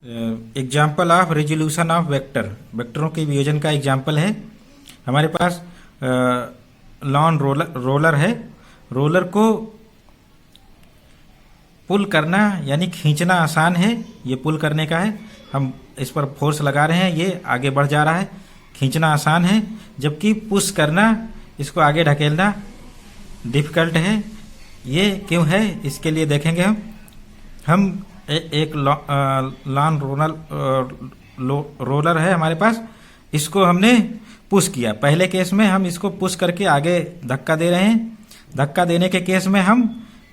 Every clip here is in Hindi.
Example of resolution of vector, वेक्टरों के वियोजन का एग्जाम्पल है। हमारे पास लॉन रोलर है। रोलर को पुल करना यानी खींचना आसान है। ये पुल करने का है, हम इस पर फोर्स लगा रहे हैं, ये आगे बढ़ जा रहा है। खींचना आसान है, जबकि पुश करना, इसको आगे ढकेलना डिफिकल्ट है। ये क्यों है, इसके लिए देखेंगे हम एक लॉन रोलर है हमारे पास। इसको हमने पुश किया। पहले केस में हम इसको पुश करके आगे धक्का दे रहे हैं। धक्का देने के केस में हम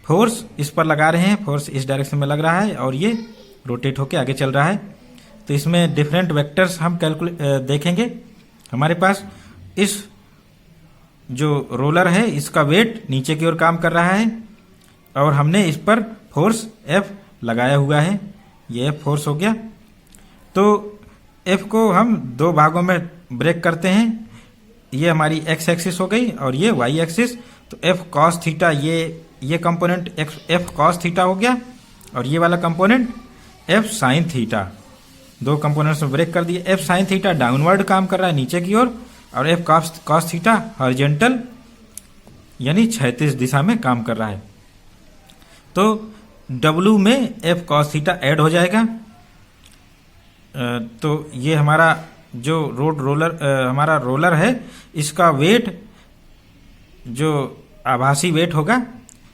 फोर्स इस पर लगा रहे हैं, फोर्स इस डायरेक्शन में लग रहा है और ये रोटेट होके आगे चल रहा है। तो इसमें डिफरेंट वेक्टर्स हम देखेंगे। हमारे पास इस जो रोलर है, इसका वेट नीचे की ओर काम कर रहा है और हमने इस पर फोर्स F लगाया हुआ है। ये F फोर्स हो गया। तो F को हम दो भागों में ब्रेक करते हैं। ये हमारी x एक्सिस हो गई और ये y एक्सिस। तो F cos थीटा, ये कंपोनेंट F cos थीटा हो गया और ये वाला कंपोनेंट F sin थीटा। दो कंपोनेंट्स में ब्रेक कर दिए। F sin थीटा डाउनवर्ड काम कर रहा है नीचे की ओर और F cos थीटा हॉरिजॉन्टल यानी क्षैतिज दिशा में काम कर रहा है। तो W में F cos थीटा ऐड हो जाएगा। तो ये हमारा जो हमारा रोलर है, इसका वेट जो आभासी वेट होगा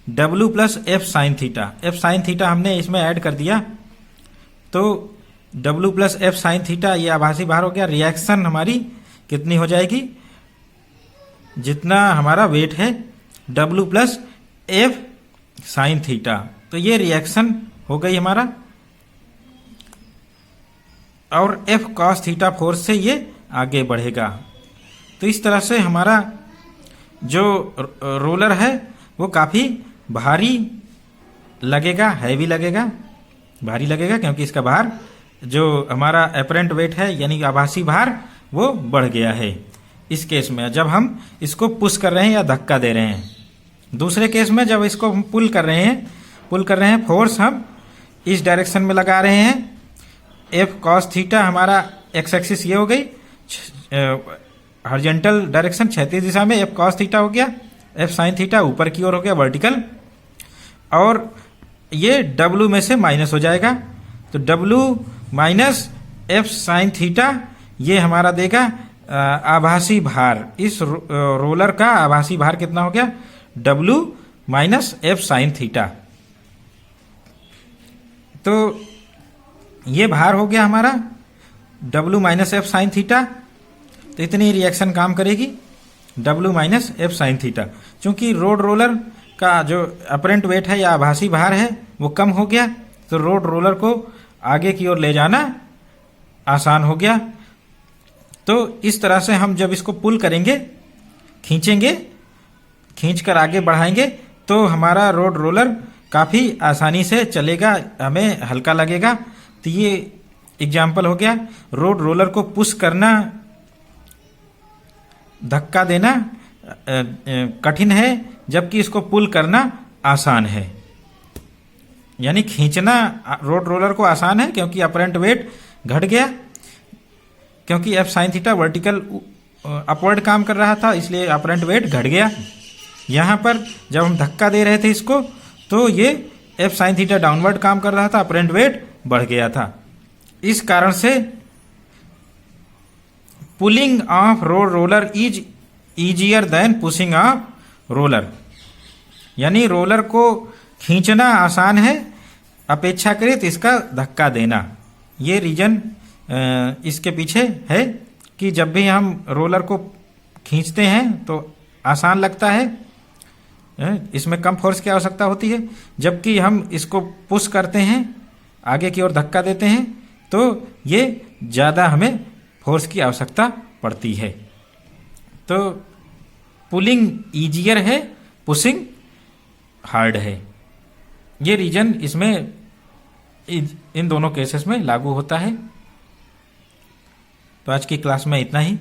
W plus F sine theta. F sine theta हमने इसमें ऐड कर दिया। तो W plus F sine theta ये आभासी भार हो गया। रिएक्शन हमारी कितनी हो जाएगी, जितना हमारा वेट है W plus F sine theta. तो ये रिएक्शन हो गई हमारा और F cos थीटा फोर्स से ये आगे बढ़ेगा। तो इस तरह से हमारा जो रोलर है वो काफ़ी भारी लगेगा, हैवी लगेगा, भारी लगेगा, क्योंकि इसका भार जो हमारा अपरेंट वेट है यानी आभासी भार वो बढ़ गया है। इस केस में जब हम इसको पुश कर रहे हैं या धक्का दे रहे हैं। दूसरे केस में जब इसको हम पुल कर रहे हैं, फोर्स हम इस डायरेक्शन में लगा रहे हैं। F cos थीटा हमारा x एक्सिस ये हो गई, हॉरिजॉन्टल डायरेक्शन क्षैतिज दिशा में F cos थीटा हो गया। F sin थीटा ऊपर की ओर हो गया वर्टिकल, और ये W में से माइनस हो जाएगा। तो W minus F sin theta ये हमारा देगा आभासी भार। इस रोलर का आभासी भार कितना हो गया, W minus F sin theta. तो ये भार हो गया हमारा W minus F sine theta. तो इतनी रिएक्शन काम करेगी W minus F sine theta. चूंकि रोलर का जो अपरेंट वेट है या आभासी भार है वो कम हो गया, तो रोलर को आगे की ओर ले जाना आसान हो गया। तो इस तरह से हम जब इसको पुल करेंगे, खींचेंगे, खींचकर आगे बढ़ाएंगे, तो हमारा रोलर काफ़ी आसानी से चलेगा, हमें हल्का लगेगा। तो ये एग्जाम्पल हो गया। रोलर को पुश करना, धक्का देना कठिन है, जबकि इसको पुल करना आसान है। यानी खींचना रोलर को आसान है क्योंकि अपरेंट वेट घट गया, क्योंकि F sine theta vertical upward काम कर रहा था, इसलिए अपरेंट वेट घट गया। यहाँ पर जब हम धक्का दे रहे थे इसको, तो ये F साइन थीटा डाउनवर्ड काम कर रहा था, अपरेंट वेट बढ़ गया था। इस कारण से pulling of roller is easier than pushing of roller, यानी रोलर को खींचना आसान है अपेक्षाकृत इसका धक्का देना। ये रीजन इसके पीछे है कि जब भी हम रोलर को खींचते हैं तो आसान लगता है, इसमें कम फोर्स की आवश्यकता होती है। जबकि हम इसको पुश करते हैं, आगे की ओर धक्का देते हैं, तो ये ज़्यादा हमें फोर्स की आवश्यकता पड़ती है। तो पुलिंग ईजियर है, पुशिंग हार्ड है। ये रीजन इसमें इन दोनों केसेस में लागू होता है। तो आज की क्लास में इतना ही।